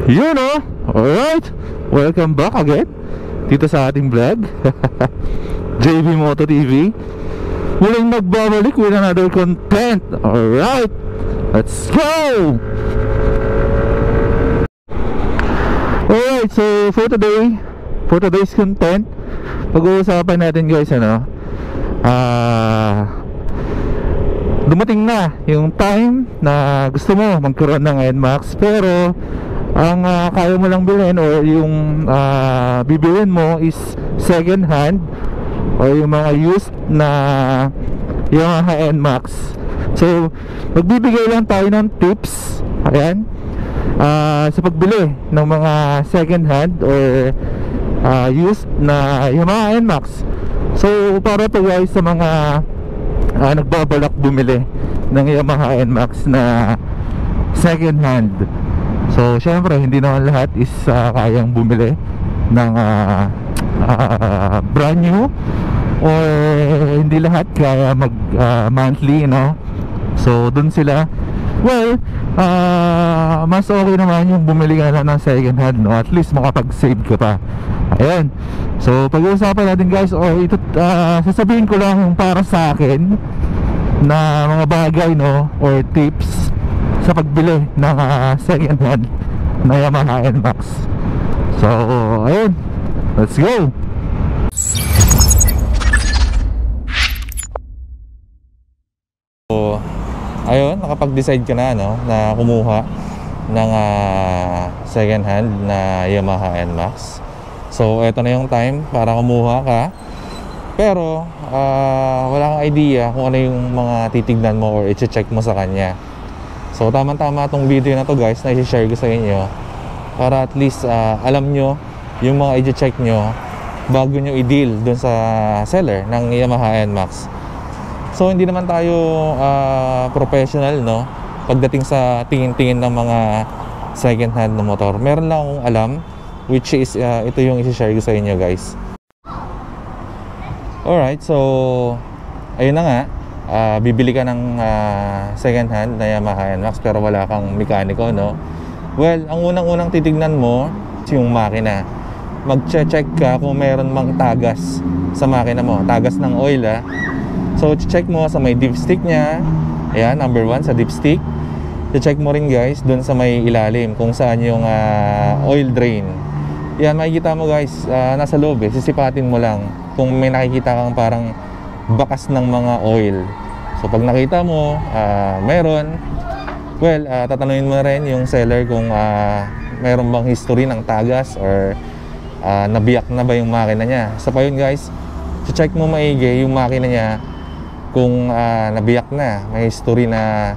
You know, alright, welcome back again dito sa ating vlog. JB Moto TV muling magbabalik with another content. Alright, let's go! Alright, so for today's content, pag-uusapan natin guys, dumating na yung time na gusto mo magkaroon ng NMAX, pero ang kaya mo lang bilhin o yung bibilhin mo is second hand o yung mga used na Yamaha NMAX. So magbibigay lang tayo ng tips, ayan, sa pagbili ng mga second hand or used na Yamaha NMAX. So para to guys sa mga nagbabalak bumili ng Yamaha NMAX na second hand. So syempre hindi naman lahat is kayang bumili ng brand new, or hindi lahat kaya mag monthly, so dun sila, well, mas okay naman yung bumili ka na ng second hand, at least makapag-save ka pa. Ayan, so pag-uusapan natin guys, ito, sasabihin ko lang yung para sa akin na mga bagay, or tips sa pagbili ng second hand na Yamaha NMAX. So ayun, let's go. So ayun, nakapag-decide ka na, na kumuha ng second hand na Yamaha NMAX. So eto na yung time para kumuha ka, pero wala kang idea kung ano yung mga titignan mo or i-check mo sa kanya. So tamang-tama itong video na to guys, na i-share ko sa inyo para at least alam nyo yung mga i-check nyo bago nyo i-deal dun sa seller ng Yamaha NMAX. So hindi naman tayo professional, pagdating sa tingin-tingin ng mga second hand na motor. Meron lang akong alam, which is ito yung i-share ko sa inyo guys. Alright, so ayun na nga, bibili ka ng second hand na Yamaha NMAX pero wala kang mekaniko, Well, ang unang-unang titignan mo yung makina. Mag-check ka kung meron mang tagas sa makina mo, tagas ng oil, So check mo sa may dipstick niya. Ayan, number 1 sa dipstick. Check mo rin guys dun sa may ilalim kung saan yung oil drain. Yan, makikita mo guys, nasa loob, sisipatin mo lang kung may nakikita kang parang bakas ng mga oil. So pag nakita mo meron, well, tatanungin mo rin yung seller kung meron bang history ng tagas or nabiyak na ba yung makina niya. Sa pa yun guys, check mo maigi yung makina niya kung nabiyak na, may history na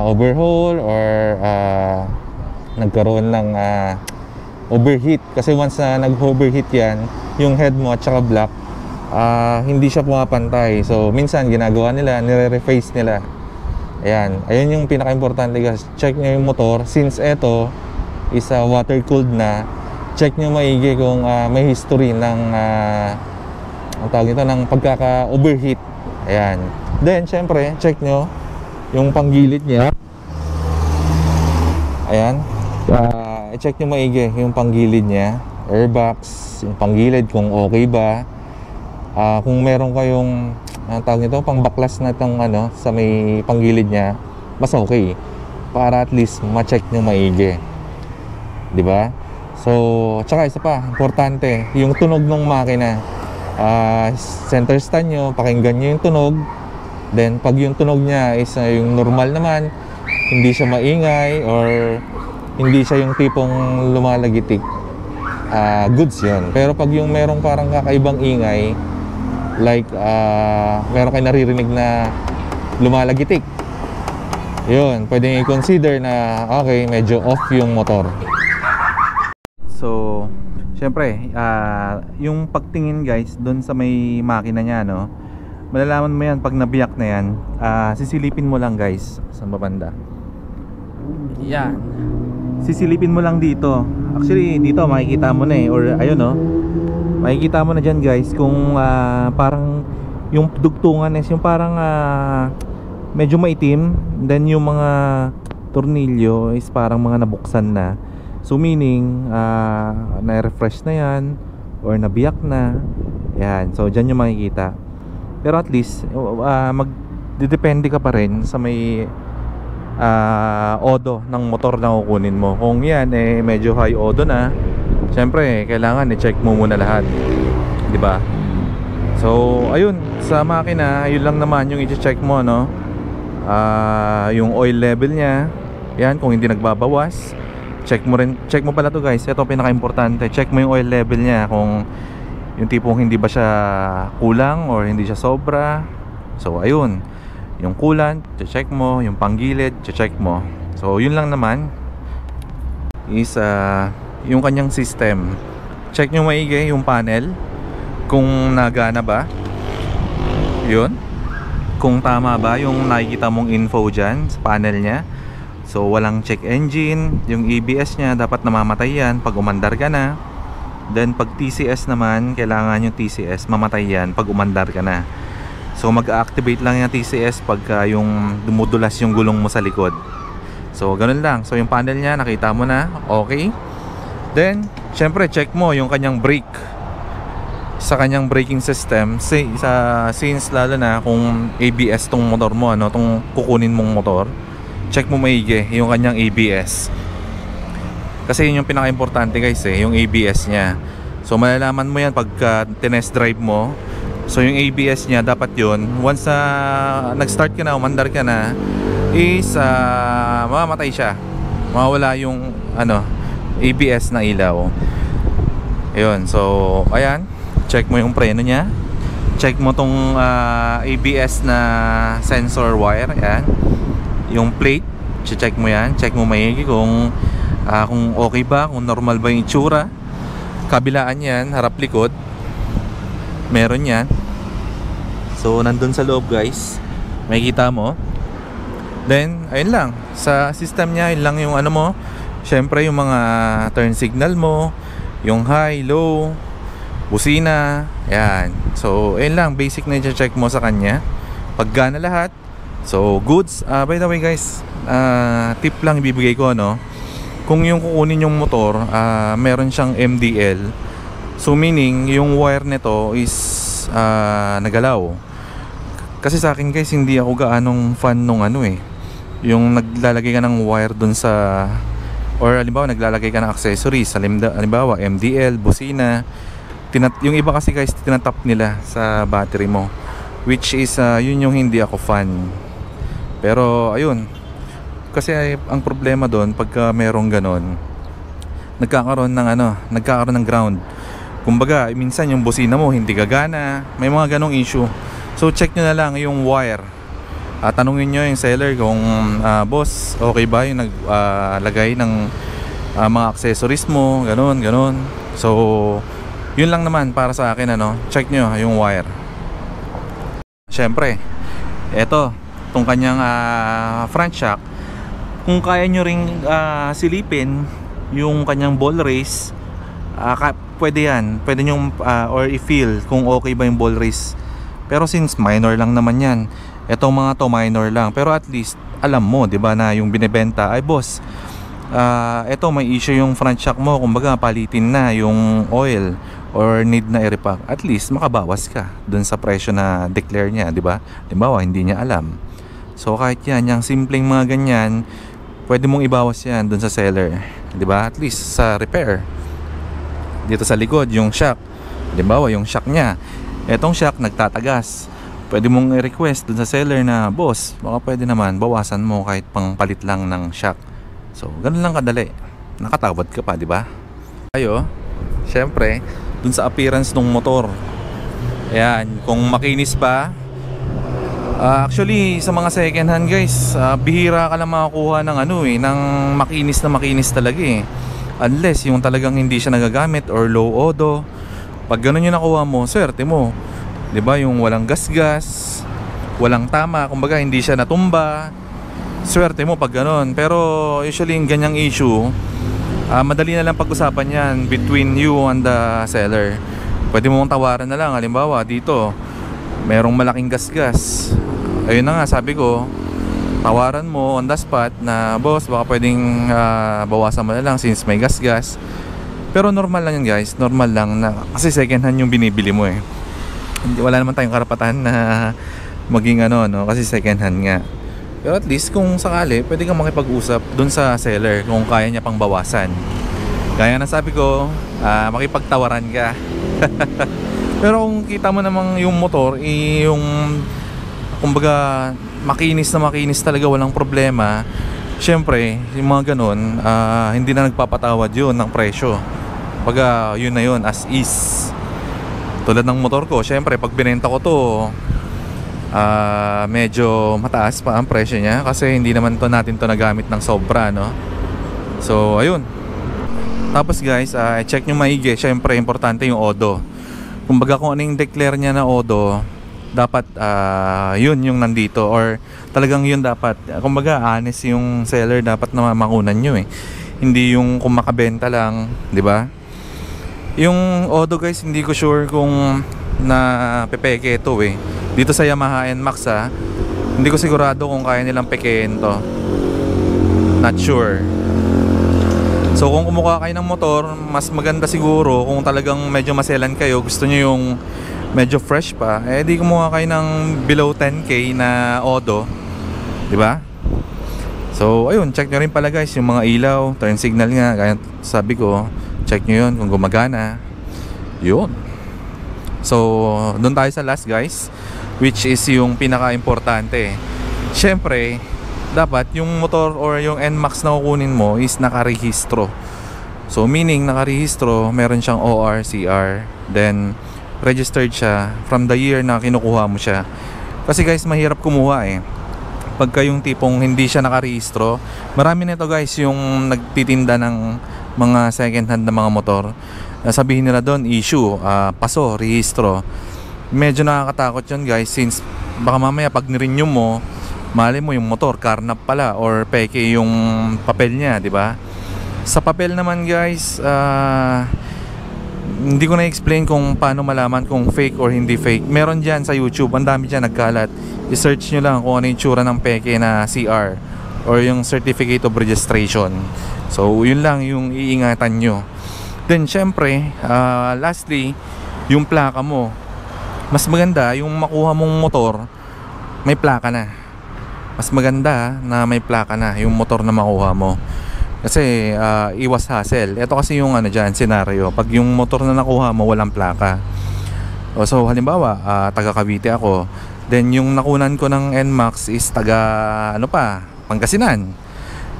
overhaul or nagkaroon ng overheat. Kasi once na nag-overheat yan, yung head mo at saka block, hindi siya pumapantay. So minsan ginagawa nila, nire-reface nila. Ayan, ayun yung pinaka-importante guys. Check nyo yung motor, since eto is water cooled na. Check nyo maigi kung may history ng ang tawag nito, ng pagkaka-overheat. Ayan, then syempre check nyo yung panggilid niya. Ayan, i-check nyo maigi yung panggilid niya, airbox, yung panggilid kung okay ba. Kung meron kayong tawag nito, pang baklas na itong sa may panggilid niya, mas okay para at least ma-check nyo maigi, di ba? So tsaka isa pa importante, yung tunog ng makina. Center stand nyo, pakinggan nyo yung tunog. Then pag yung tunog niya is yung normal naman, hindi siya maingay or hindi siya yung tipong lumalagitik, goods yun. Pero pag yung merong parang kakaibang ingay, like meron kayo naririnig na lumalagitik, yun, pwede nyo i-consider na okay, medyo off yung motor. So syempre, yung pagtingin guys doon sa may makina niya, malalaman mo yan pag nabiyak na yan. Sisilipin mo lang guys sa babanda. Yan, sisilipin mo lang dito. Actually dito makikita mo na or ayun, makikita mo na dyan guys kung parang yung dugtungan is yung parang medyo maitim. Then yung mga tornilyo is parang mga nabuksan na. So meaning na-refresh na yan or nabiyak na. Yan, so dyan yung makikita. Pero at least magdidepende ka pa rin sa may odo ng motor na kukunin mo. Kung yan medyo high odo na, syempre kailangan i-check mo muna lahat, di ba? So ayun, sa makina yun lang naman yung i-check mo, no? Yung oil level niya, yan, kung hindi nagbabawas, check mo pala to guys. Ito pinaka-importante, check mo yung oil level niya, kung yung tipong hindi ba siya kulang or hindi siya sobra. So ayun, yung coolant, check mo. Yung panggilid, check mo. So yun lang naman is yung kanyang system. Check nyo maigi yung panel, kung nagana ba yun, kung tama ba yung nakikita mong info dyan sa panel nya. So walang check engine. Yung ABS nya dapat namamatay yan pag umandar ka na. Then pag TCS naman, kailangan yung TCS mamatay yan pag umandar ka na. So mag-activate lang yung TCS pagka yung dumudulas yung gulong mo sa likod. So ganun lang. So yung panel nya nakita mo na, okay. Then syempre check mo yung kanyang brake, sa kanyang braking system. Since lalo na kung ABS tong motor mo, ano, tong kukunin mong motor, check mo maigi yung kanyang ABS. Kasi yun yung pinaka-importante guys, yung ABS nya. So malalaman mo yan pagka tinest drive mo. So yung ABS nya dapat yun, once nag-start ka na, umandar ka na, is mamamatay siya, mawawala yung ABS na ilaw. Ayun, so ayan, check mo yung preno nya, check mo tong ABS na sensor wire, ayan, yung plate, check mo yan, check mo maigi kung okay ba, kung normal ba yung itsura. Kabilaan yan, harap likod, meron yan. So nandun sa loob guys, makikita mo. Then ayun lang, sa system nya yun lang yung mo. Syempre yung mga turn signal mo, yung high, low, busina, yan. So ayun lang, basic na i-check mo sa kanya. Pagga na lahat, so goods. By the way guys, tip lang ibibigay ko, no? Kung yung kukunin yung motor, meron siyang MDL. So meaning yung wire nito is nagalaw. Kasi sa akin guys, hindi ako gaanong fan nung yung naglalagay ka ng wire dun sa, or halimbawa naglalagay ka ng accessories, halimbawa MDL, busina. Yung iba kasi guys, tinatap nila sa battery mo, which is yun yung hindi ako fan. Pero ayun, kasi ang problema doon pagka merong ganon, nagkakaroon ng ground. Kumbaga minsan yung busina mo hindi gagana, may mga ganong issue. So check nyo na lang yung wire. Tanungin nyo yung seller kung boss, okay ba yung naglagay ng mga accessories mo, ganon. So yun lang naman para sa akin, check nyo yung wire. Syempre eto, tong kanyang front shock, kung kaya nyo ring silipin yung kanyang ball race, pwede yan, pwede nyo or i-feel kung okay ba yung ball race. Pero since minor lang naman yan, etong mga to minor lang, pero at least alam mo, 'di ba, na yung binebenta ay boss, eto may issue yung front shock mo, kumbaga palitin na yung oil or need na i-repack. At least makabawas ka dun sa presyo na declare niya, 'di ba? Halimbawa hindi niya alam. So kahit yan, yung simpleng mga ganyan, pwede mong ibawas yan dun sa seller, 'di ba? At least sa repair. Dito sa likod, yung shock, halimbawa yung shock niya, etong shock nagtatagas, pwede mong i-request dun sa seller na boss, baka pwede naman bawasan mo kahit pang palit lang ng shock. So ganun lang kadali, nakatawad ka pa, 'di ba? Ayo, syempre dun sa appearance ng motor, ayan, kung makinis ba. Actually sa mga second hand guys, bihira ka lang makakuha ng ng makinis talaga unless yung talagang hindi siya nagagamit or low odo. Pag ganun yung nakuha mo, swerte mo, 'di ba? Yung walang gasgas, walang tama, kumbaga hindi siya natumba, swerte mo pag ganun. Pero usually yung ganyang issue, madali na lang pag-usapan yan between you and the seller. Pwede mo mong tawaran na lang, halimbawa dito merong malaking gasgas, ayun na nga, sabi ko, tawaran mo on the spot na, boss, baka pwedeng bawasan mo na lang since may gas-gas. Pero normal lang yun guys, normal lang na kasi second hand yung binibili mo eh. Wala naman tayong karapatan na maging ano, no? Kasi second hand nga. Pero at least kung sakali, pwede kang makipag-usap dun sa seller kung kaya niya pang bawasan. Kaya na sabi ko, makipagtawaran ka. Pero kung kita mo namang yung motor, yung kumbaga makinis na makinis talaga, walang problema, syempre yung mga ganun, hindi na nagpapatawad yun ng presyo. Pagka yun na yun, as is. Tulad ng motor ko, syempre pag binenta ko to, medyo mataas pa ang presyo niya kasi hindi naman natin to nagamit ng sobra, no? So ayun. Tapos guys, check nyo maigi, syempre importante yung odo. Kumbaga kung ano yung declare niya na odo, dapat yun yung nandito, or talagang yun dapat, kumbaga honest yung seller, dapat na makunan nyo eh. Hindi yung kung makabenta lang, di ba? Yung odo guys, hindi ko sure kung na pepeke ito eh. Dito sa Yamaha NMAX hindi ko sigurado kung kaya nilang pekein to. Not sure. So kung kumukuha kayo ng motor, mas maganda siguro kung talagang medyo maselan kayo, gusto nyo yung medyo fresh pa, di kumuha kayo ng below 10k na odo, di ba? So ayun, check nyo rin pala guys yung mga ilaw, turn signal nga, kaya sabi ko, check nyo yun kung gumagana. Yun. So doon tayo sa last guys, which is yung pinaka-importante. Syempre, dapat yung motor or yung NMAX na kukunin mo is nakarehistro. So meaning nakarehistro, meron siyang ORCR, then registered siya from the year na kinukuha mo siya. Kasi guys, mahirap kumuha eh pagka yung tipong hindi siya nakarehistro. Marami nito guys yung nagtitinda ng mga second hand na mga motor, sabihin nila doon issue, paso, rehistro. Medyo nakakatakot yun guys, since baka mamaya pag nirenew mo, mali mo yung motor karnap pala or peke yung papel niya, di ba? Sa papel naman guys, hindi ko na-explain kung paano malaman kung fake or hindi fake. Meron dyan sa YouTube, ang dami dyan nagkalat. I-search nyo lang kung ano yung tsura ng peke na CR or yung Certificate of Registration. So yun lang yung iingatan nyo. Then syempre, lastly, yung plaka mo. Mas maganda yung makuha mong motor may plaka na. Mas maganda na may plaka na yung motor na makuha mo. Kasi iwas hassle. Ito kasi yung ano dyan, scenario. Pag yung motor na nakuha mo walang plaka. So halimbawa, taga Cavite ako. Then yung nakunan ko ng NMAX is taga Pangasinan.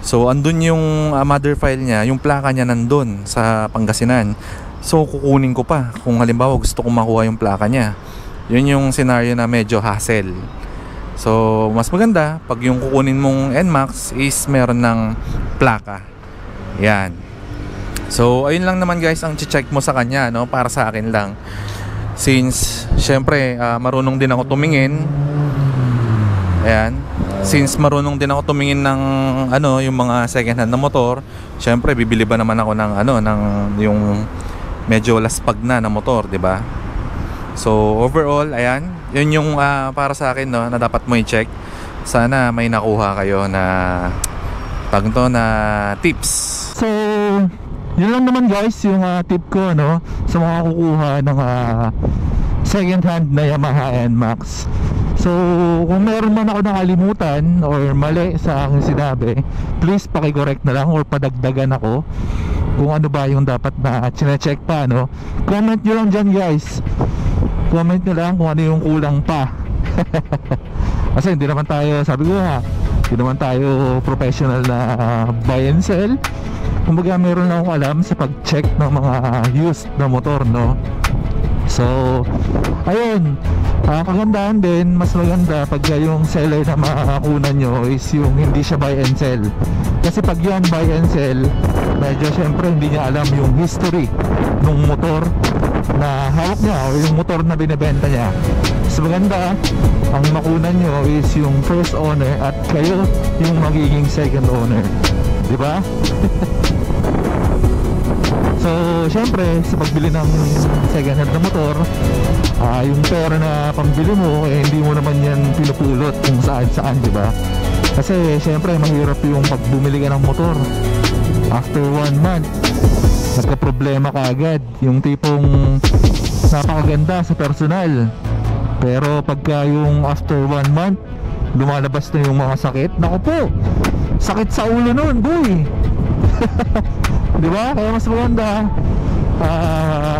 So andun yung mother file niya, yung plaka niya nandun sa Pangasinan. So kukunin ko pa kung halimbawa gusto kong makuha yung plaka niya. Yun yung scenario na medyo hassle. So mas maganda pag yung kukunin mong NMAX is meron ng plaka. Yan. So ayun lang naman guys ang check mo sa kanya, no? Para sa akin lang. Since syempre marunong din ako tumingin. Ayan. Since marunong din ako tumingin ng yung mga second hand na motor, syempre bibili ba naman ako ng ng yung medyo laspag na motor, 'di ba? So overall, ayan, yun yung para sa akin, no, na dapat mo i-check. Sana may nakuha kayo na na tips. So yun lang naman guys yung tip ko, no, sa mga kukuha ng second hand na Yamaha NMAX. So kung meron man ako nakalimutan or mali sa aking sinabi, please paki-correct na lang or padagdagan ako kung ano ba yung dapat na chine-check pa, no. Comment nyo lang dyan guys. Comment nyo lang kung ano yung kulang pa. Kasi hindi naman tayo, sabi ko hindi naman tayo professional na buy and sell. Kumbaga meron lang akong alam sa pag-check ng mga used na motor, no. So ayun, kagandahan din, mas maganda pag yung seller na makakunan nyo is yung hindi siya buy and sell. Kasi pag yan buy and sell, medyo syempre hindi niya alam yung history ng motor na hawak niya o yung motor na binibenta niya. Mas maganda ang makunan nyo is yung first owner at kayo yung magiging second owner, di ba? So syempre sa pagbili ng second hand na motor, yung pera na pambili mo hindi mo naman yan pinupulot kung saan saan, di ba? Kasi syempre mahirap yung pag bumili ka ng motor after 1 month nagka-problema ka agad, yung tipong napakaganda sa personal, pero pagka yung after 1 month lumalabas na yung mga sakit, naku po, sakit sa ulo nun boy. Di ba? Kaya mas maganda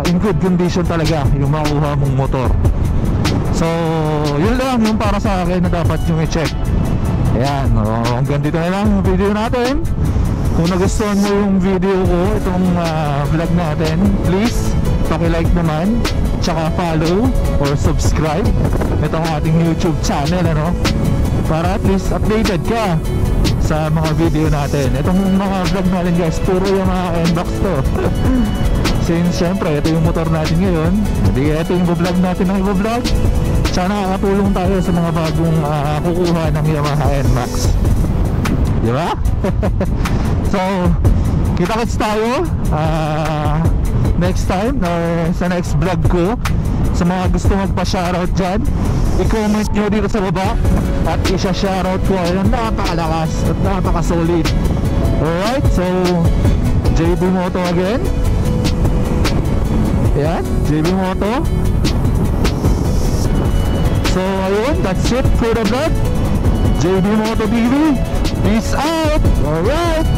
in good condition talaga yung makuha mong motor. So yun lang yung para sa akin na dapat yung i-check. Ayan, hanggang dito na lang yung video natin. Kung nagustuhan mo yung video ko, itong vlog natin, please paki-like naman, tsaka follow or subscribe itong ating YouTube channel, ano, para at least updated ka sa mga video natin. Itong mga vlog natin guys, puro yung mga NMAX to. Since syempre ito yung motor natin ngayon, hindi ito yung vlog natin ng i-vlog, tsaka nakakatulong tayo sa mga bagong kukuha ng Yamaha NMAX, di ba? So kita-kits tayo next time or sa next vlog ko. Sa mga gusto magpa-shoutout dyan, i-comment nyo dito sa baba at isa-shoutout ko ay napakalakas at napaka-solid. Alright, so JB Moto again. Yan, JB Moto. So ayun, that's it for the vlog. JB Moto TV, peace out. Alright.